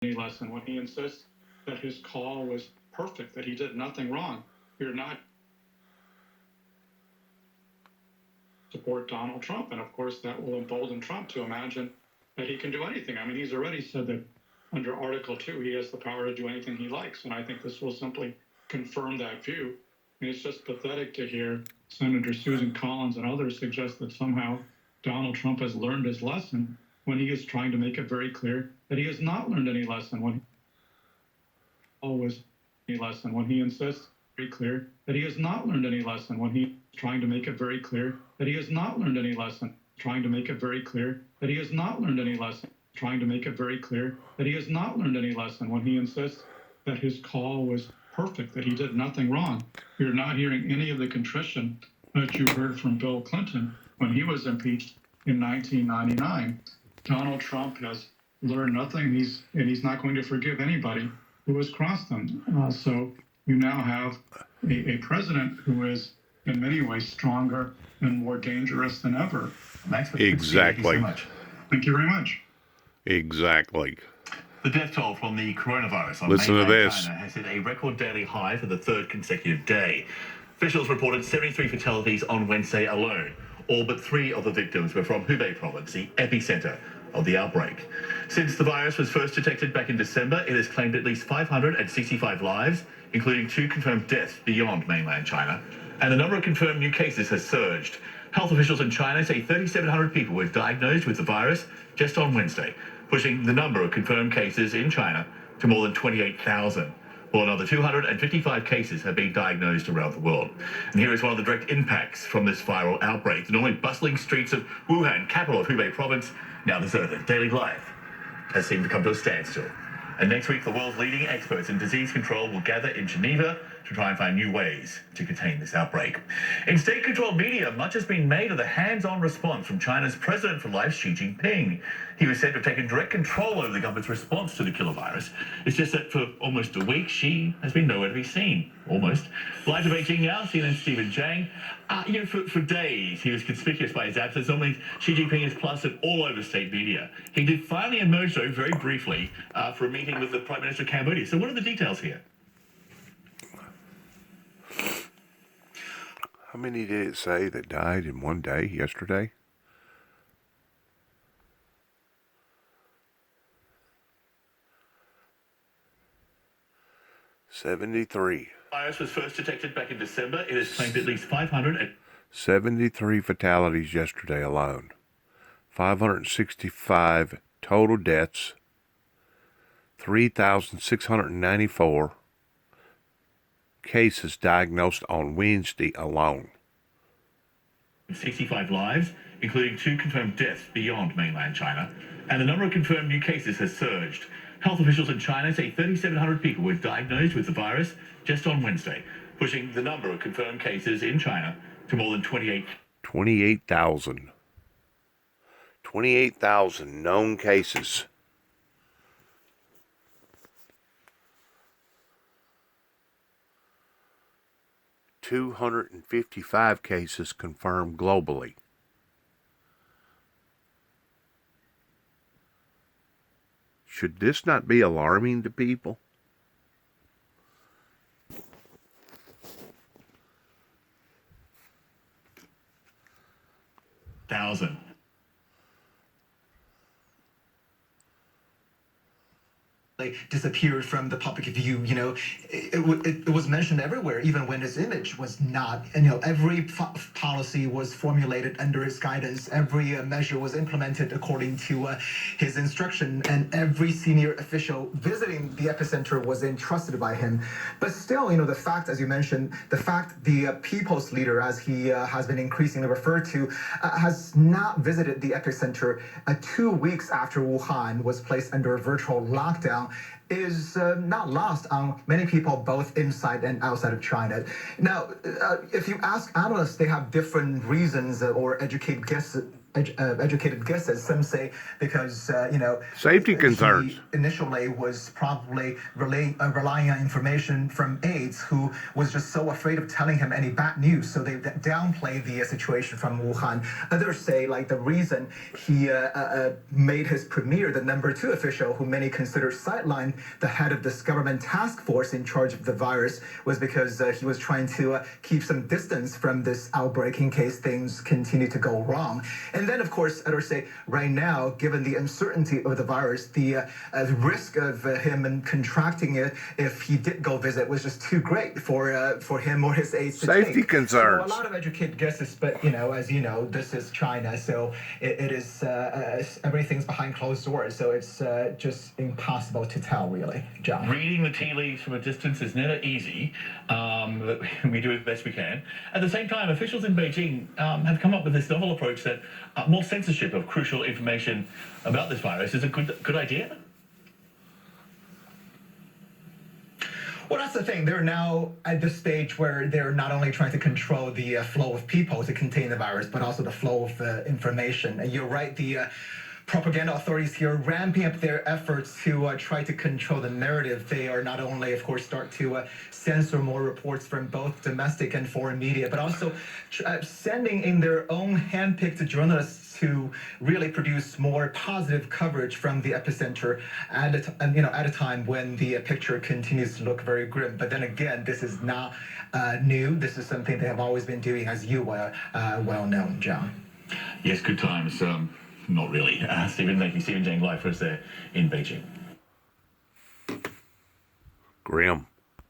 any lesson when he insists that his call was perfect, that he did nothing wrong. You're not support Donald Trump. And of course, that will embolden Trump to imagine that he can do anything. I mean, he's already said that under Article 2, he has the power to do anything he likes. And I think this will simply confirm that view. And it's just pathetic to hear Senator Susan Collins and others suggest that somehow Donald Trump has learned his lesson when he is trying to make it very clear that he has not learned any lesson when always any lesson when he insists very clear that he has not learned any lesson when he's trying to make it very clear that he has not learned any lesson trying to make it very clear that he has not learned any lesson trying to make it very clear that he has not learned any lesson when he insists that his call was perfect, that he did nothing wrong. You're not hearing any of the contrition that you heard from Bill Clinton when he was impeached in 1999. Donald Trump has learned nothing, and he's not going to forgive anybody who has crossed them. So you now have a president who is in many ways stronger and more dangerous than ever. Exactly. Thank you so much. Thank you very much. Exactly. The death toll from the coronavirus on Listen to mainland this. China has hit a record daily high for the third consecutive day. Officials reported 73 fatalities on Wednesday alone. All but 3 of the victims were from Hubei province, the epicenter of the outbreak. Since the virus was first detected back in December, it has claimed at least 565 lives, including 2 confirmed deaths beyond mainland China. And the number of confirmed new cases has surged. Health officials in China say 3,700 people were diagnosed with the virus just on Wednesday, pushing the number of confirmed cases in China to more than 28,000. While another 255 cases have been diagnosed around the world. And here is one of the direct impacts from this viral outbreak. The normally bustling streets of Wuhan, capital of Hubei province, now deserted. Daily life has seemed to come to a standstill. And next week, the world's leading experts in disease control will gather in Geneva to try and find new ways to contain this outbreak. In state-controlled media, much has been made of the hands-on response from China's President for Life, Xi Jinping. He was said to have taken direct control over the government's response to the killer virus. It's just that for almost a week, Xi has been nowhere to be seen. Almost. Live to Beijing now, CNN's Stephen Chang. For days, he was conspicuous by his absence. Normally, Xi Jinping is plastered all over state media. He did finally emerge, though, very briefly, for a meeting with the Prime Minister of Cambodia. So what are the details here? How many did it say that died in one day yesterday? $73. The virus was first detected back in December. It has claimed at least 73 fatalities yesterday alone. 565 total deaths. 3,694 cases diagnosed on Wednesday alone. 65 lives, including 2 confirmed deaths beyond mainland China. And the number of confirmed new cases has surged. Health officials in China say 3,700 people were diagnosed with the virus just on Wednesday, pushing the number of confirmed cases in China to more than 28,000. 28,000 known cases. $255 cases confirmed globally. Should this not be alarming to people? Thousand. Disappeared from the public view. It was mentioned everywhere, even when his image was not. Every policy was formulated under his guidance. Every measure was implemented according to his instruction, and every senior official visiting the epicenter was entrusted by him. But still, the fact, as you mentioned, the people's leader, as he has been increasingly referred to, has not visited the epicenter 2 weeks after Wuhan was placed under a virtual lockdown is not lost on many people, both inside and outside of China. Now, if you ask analysts, they have different reasons or educated educated guesses. Some say because Safety concerns. he initially was probably relying on information from aides who was just so afraid of telling him any bad news, so they downplayed the situation from Wuhan. Others say like the reason he made his premier the #2 official, who many consider sidelined the head of this government task force in charge of the virus, was because he was trying to keep some distance from this outbreak in case things continue to go wrong. And then, of course, others say right now, given the uncertainty of the virus, the risk of him contracting it if he did go visit was just too great for him or his aides to take. Safety concerns. So a lot of educated guesses, but as you know, this is China, so it is everything's behind closed doors, so it's just impossible to tell, really, John. Reading the tea leaves from a distance is never easy. We do it the best we can. At the same time, officials in Beijing have come up with this novel approach that more censorship of crucial information about this virus is a good idea. Well, that's the thing. They're now at the stage where they're not only trying to control the flow of people to contain the virus, but also the flow of information. And you're right, the propaganda authorities here ramping up their efforts to try to control the narrative. They are not only, of course, start to censor more reports from both domestic and foreign media, but also sending in their own handpicked journalists to really produce more positive coverage from the epicenter at a time when the picture continues to look very grim. But then again, this is not new. This is something they have always been doing, as you well know, John. Yes, good times. Not really. Thank you, Stephen Jang live for us there in Beijing. Grimm.